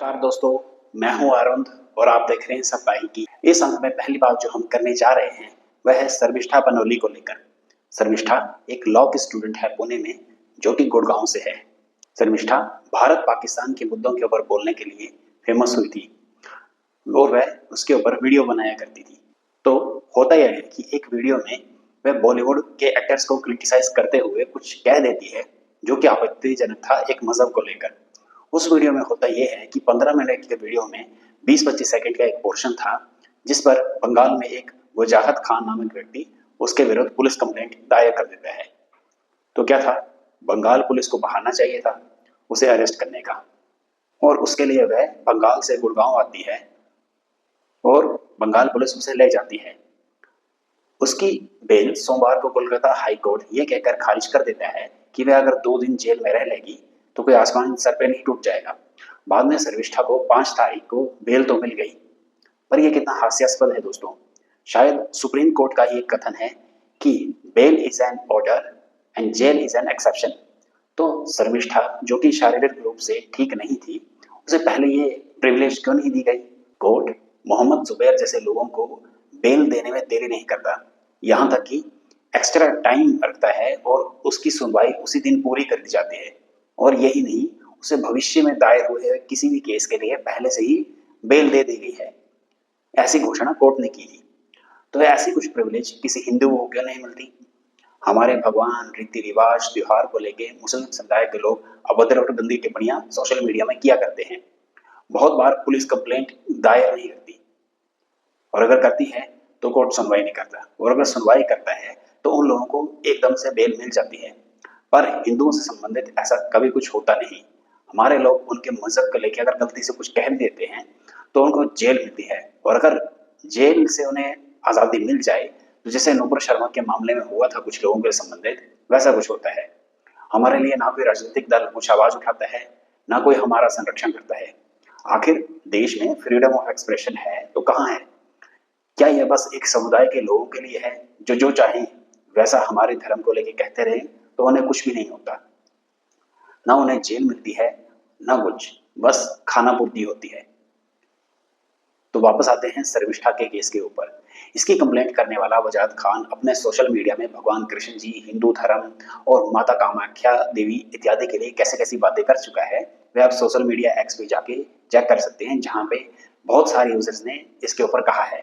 नमस्कार दोस्तों, मैं हूं आनंद और आप देख रहे हैं सफाई की। इस अंक में पहली बात जो हम करने जा रहे हैं वह है शर्मिष्ठा पनोली को लेकर। शर्मिष्ठा एक लॉ की स्टूडेंट है पुणे में, जो कि गुड़गांव से है। शर्मिष्ठा भारत पाकिस्तान के मुद्दों के ऊपर बोलने के लिए फेमस हुई थी और वह उसके ऊपर वीडियो बनाया करती थी। तो होता यह है कि एक वीडियो में वह बॉलीवुड के एक्टर्स को क्रिटिसाइज करते हुए कुछ कह देती है जो कि आपत्तिजनक था एक मजहब को लेकर। उस वीडियो में होता यह है कि 15 मिनट के वीडियो में 20-25 सेकंड का एक पोर्शन था जिस पर बंगाल में एक वजाहत खान नामक व्यक्ति उसके विरुद्ध पुलिस कंप्लेंट दायर कर देता है। तो क्या था, बंगाल पुलिस को बहाना चाहिए था उसे अरेस्ट करने का, और उसके लिए वह बंगाल से गुड़गांव आती है और बंगाल पुलिस उसे ले जाती है। उसकी बेल सोमवार को कोलकाता हाई कोर्ट यह कहकर खारिज कर देता है कि वह अगर 2 दिन जेल में रह लेगी तो कोई आसमान सर पे नहीं टूट जाएगा। बाद में शर्मिष्ठा को 5 तारीख को बेल तो मिल गई, पर यह कितना हास्यास्पद है दोस्तों। शायद सुप्रीम कोर्ट का ही एक कथन है कि bail is an order and jail is an exception. तो शर्मिष्ठा जो कि शारीरिक रूप से ठीक नहीं थी, उसे पहले ये प्रिविलेज क्यों नहीं दी गई? कोर्ट मोहम्मद जुबैर जैसे लोगों को बेल देने में देरी नहीं करता, यहाँ तक कि एक्स्ट्रा टाइम रखता है और उसकी सुनवाई उसी दिन पूरी कर दी जाती है। और यही नहीं, उसे भविष्य में दायर हुए किसी भी केस के लिए पहले से ही बेल दे दी गई है, ऐसी घोषणा कोर्ट ने की थी। तो ऐसी कुछ प्रिविलेज किसी हिंदू को क्यों नहीं मिलती? हमारे भगवान, रीति रिवाज, त्योहार को लेके मुस्लिम समुदाय के लोग अभद्र और गंदी टिप्पणियां सोशल मीडिया में किया करते हैं। बहुत बार पुलिस कंप्लेंट दायर नहीं करती, और अगर करती है तो कोर्ट सुनवाई नहीं करता, और अगर सुनवाई करता है तो उन लोगों को एकदम से बेल मिल जाती है। पर हिंदुओं से संबंधित ऐसा कभी कुछ होता नहीं। हमारे लोग उनके मजहब को लेकर अगर गलती से कुछ कह देते हैं तो उनको जेल मिलती है, और अगर जेल से उन्हें आज़ादी मिल जाए तो जैसे नुपुर शर्मा के मामले में हुआ था कुछ लोगों के संबंधित, वैसा कुछ होता है। हमारे लिए ना कोई राजनीतिक दल कुछ आवाज उठाता है, ना कोई हमारा संरक्षण करता है। आखिर देश में फ्रीडम ऑफ एक्सप्रेशन है तो कहाँ है? क्या यह बस एक समुदाय के लोगों के लिए है जो जो चाहें वैसा हमारे धर्म को लेके कहते रहे तो उन्हें कुछ भी नहीं होता? ना उन्हें जेल मिलती है ना कुछ, बस खाना पूर्ति होती है। तो वापस आते हैं शर्मिष्ठा के केस के ऊपर। इसकी कंप्लेंट करने वाला वजाहत खान अपने सोशल मीडिया में भगवान कृष्ण जी, हिंदू धर्म और माता कामाख्या देवी इत्यादि के लिए कैसे कैसी बातें कर चुका है, वे आप सोशल मीडिया एक्स पे जाके चेक कर सकते हैं, जहां पे बहुत सारे यूजर्स ने इसके ऊपर कहा है।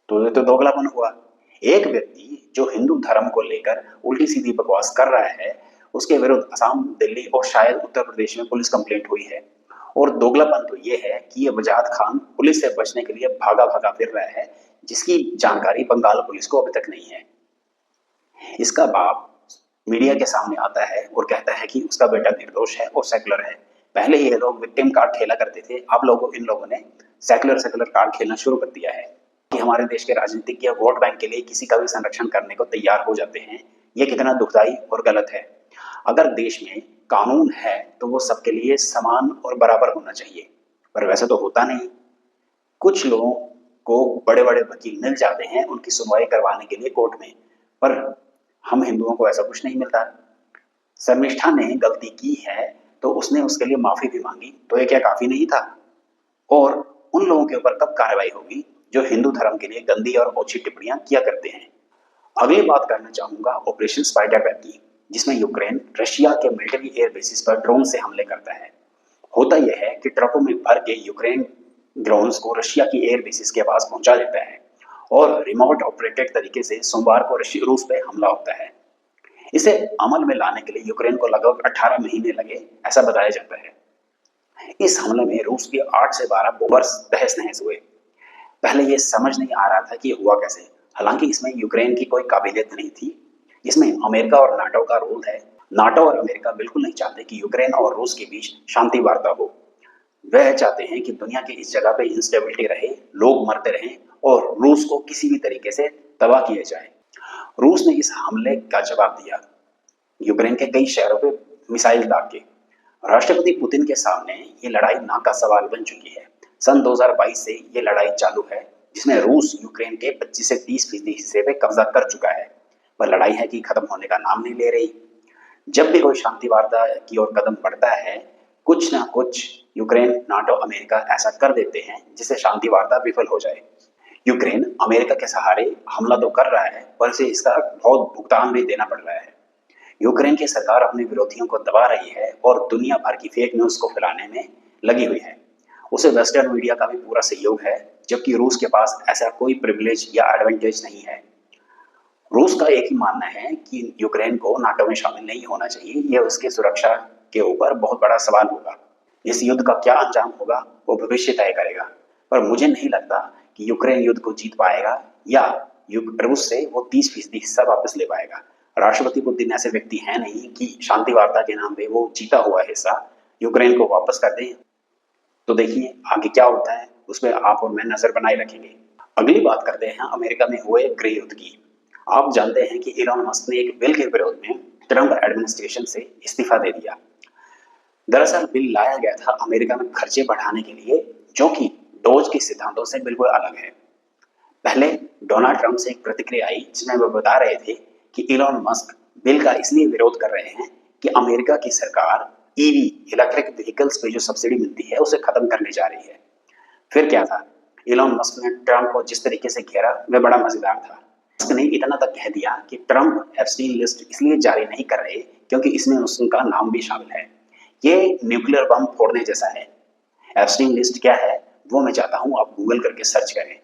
तो ये तो दोगलापन हुआ। एक व्यक्ति जो हिंदू धर्म को लेकर उल्टी सीधी बकवास कर रहा है, उसके विरुद्ध असम, दिल्ली और शायद उत्तर प्रदेश में पुलिस कंप्लेंट हुई है। और दोगलापन तो ये है कि ये वजाहत खान पुलिस से बचने के लिए भागा भागा फिर रहा है, जिसकी जानकारी बंगाल पुलिस को अभी तक नहीं है। इसका बाप मीडिया के सामने आता है और कहता है कि उसका बेटा निर्दोष है और सेकुलर है। पहले ये लोग विक्टिम कार्ड खेला करते थे, अब इन लोगों ने सेकुलर कार्ड खेलना शुरू कर दिया है कि हमारे देश के राजनीतिज्ञ वोट बैंक के लिए किसी का भी संरक्षण करने को तैयार हो जाते हैं। ये कितना दुखदाई और गलत है। अगर देश में कानून है तो वो सबके लिए समान और बराबर होना चाहिए, पर वैसे तो होता नहीं। कुछ लोगों को बड़े बड़े वकील मिल जाते हैं उनकी सुनवाई करवाने के लिए कोर्ट में, पर हम हिंदुओं को ऐसा कुछ नहीं मिलता। शर्मिष्ठा ने गलती की है तो उसने उसके लिए माफी भी मांगी, तो ये क्या काफी नहीं था? और उन लोगों के ऊपर कब कार्रवाई होगी जो हिंदू धर्म के लिए गंदी और ओछी टिप्पणियां किया करते हैं? अगली बात करना चाहूंगा ऑपरेशन स्पाइडरवेब की, जिसमें यूक्रेन रशिया के मिलिट्री एयर बेसिस पर ड्रोन से हमले करता है। होता यह है कि ट्रकों में भर के यूक्रेन ड्रोन्स को रशिया की एयर बेसिस के पास पहुंचा देता है और रिमोट ऑपरेटेड तरीके से सोमवार को रूस पे हमला होता है। इसे अमल में लाने के लिए यूक्रेन को लगभग 18 महीने लगे, ऐसा बताया जाता है। इस हमले में रूस के 8 से 12 बोम्बर्स तहस नहस हुए। पहले ये समझ नहीं आ रहा था कि हुआ कैसे, हालांकि इसमें यूक्रेन की कोई काबिलियत नहीं थी। इसमें अमेरिका और नाटो का रोल है। नाटो और अमेरिका बिल्कुल नहीं चाहते कि यूक्रेन और रूस के बीच शांति वार्ता हो। वह चाहते हैं कि दुनिया की इस जगह पे इंस्टेबिलिटी रहे, लोग मरते रहें और रूस को किसी भी तरीके से तबाह किया जाए। रूस ने इस हमले का जवाब दिया, यूक्रेन के कई शहरों पे मिसाइल दाग के। राष्ट्रपति पुतिन के सामने ये लड़ाई ना का सवाल बन चुकी है। सन 2022 से ये लड़ाई चालू है, जिसमें रूस यूक्रेन के 25 से 30% हिस्से पे कब्जा कर चुका है, पर लड़ाई है कि खत्म होने का नाम नहीं ले रही। जब भी कोई शांति वार्ता की ओर कदम बढ़ता है कुछ ना कुछ यूक्रेन, नाटो, अमेरिका ऐसा कर देते हैं जिससे शांति वार्ता विफल हो जाए। यूक्रेन अमेरिका के सहारे हमला तो कर रहा है, पर इसे इसका बहुत भुगतान भी देना पड़ रहा है। यूक्रेन की सरकार अपने विरोधियों को दबा रही है और दुनिया भर की फेक न्यूज को फैलाने में लगी हुई है। उसे वेस्टर्न मीडिया का भी पूरा सहयोग है, जबकि रूस के पास ऐसा कोई प्रिविलेज या एडवांटेज नहीं है। रूस का एक ही मानना है कि यूक्रेन को नाटो में शामिल नहीं होना चाहिए। यह उसकी सुरक्षा के ऊपर बहुत बड़ा सवाल होगा। इस युद्ध का क्या अंजाम होगा वो भविष्य तय करेगा, पर मुझे नहीं लगता कि यूक्रेन युद्ध को जीत पाएगा या रूस से वो 30% हिस्सा वापस ले पाएगा। राष्ट्रपति पुतिन ऐसे व्यक्ति हैं नहीं कि शांति वार्ता के नाम पे वो जीता हुआ हिस्सा यूक्रेन को वापस कर दें। तो देखिए आगे क्या होता है, उसमें आप और मैं नजर बनाए रखेंगे। अगली बात करते हैं अमेरिका में हुए गृह युद्ध की। आप जानते हैं कि इलॉन मस्क ने एक बिल के विरोध में ट्रंप एडमिनिस्ट्रेशन से इस्तीफा दे दिया। दरअसल बिल लाया गया था अमेरिका में खर्चे बढ़ाने के लिए, जो कि डोज के सिद्धांतों से बिल्कुल अलग है। पहले डोनाल्ड ट्रंप से एक प्रतिक्रिया आई जिसमें वो बता रहे थे कि इलॉन मस्क बिल का इसलिए विरोध कर रहे हैं कि अमेरिका की सरकार ईवी इलेक्ट्रिक व्हीकल्स पे जो सब्सिडी मिलती है उसे खत्म करने जा रही है। फिर क्या था, इलॉन मस्क ने ट्रंप को जिस तरीके से घेरा वह बड़ा मजेदार था। मस्क ने इतना तक कह दिया कि ट्रंप एप्स्टीन लिस्ट इसलिए जारी नहीं कर रहे क्योंकि इसमें उसका नाम भी शामिल है। ये न्यूक्लियर बम फोड़ने जैसा है। एप्स्टीन लिस्ट क्या है वो मैं चाहता हूं आप गूगल करके सर्च करें।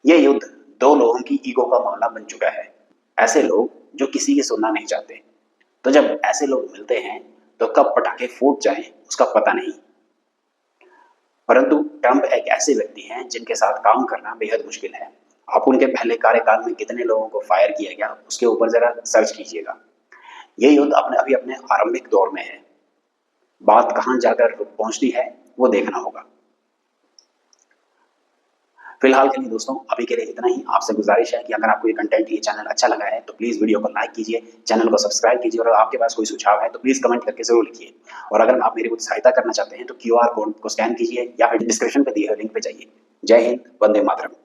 यह युद्ध दो लोगों की ईगो का मामला बन चुका है। ऐसे लोग जो किसी की सुनना नहीं चाहते। तो जब ऐसे लोग मिलते हैं तो कब पटाखे फूट जाएं उसका पता नहीं। परंतु ट्रंप एक ऐसे व्यक्ति हैं जिनके साथ काम करना बेहद मुश्किल है। आप उनके पहले कार्यकाल में कितने लोगों को फायर किया गया उसके ऊपर जरा सर्च कीजिएगा। यह युद्ध अभी अपने आरंभिक दौर में है। बात कहां जाकर पहुंचती है वो देखना होगा। फिलहाल के लिए दोस्तों अभी के लिए इतना ही। आपसे गुजारिश है कि अगर आपको ये कंटेंट, ये चैनल अच्छा लगा है तो प्लीज़ वीडियो को लाइक कीजिए, चैनल को सब्सक्राइब कीजिए और आपके पास कोई सुझाव है तो प्लीज़ कमेंट करके जरूर लिखिए। और अगर आप मेरी कुछ सहायता करना चाहते हैं तो QR कोड को स्कैन कीजिए या फिर डिस्क्रिप्शन पे दिए हुए लिंक पे जाइए। जय हिंद, वंदे मातरम।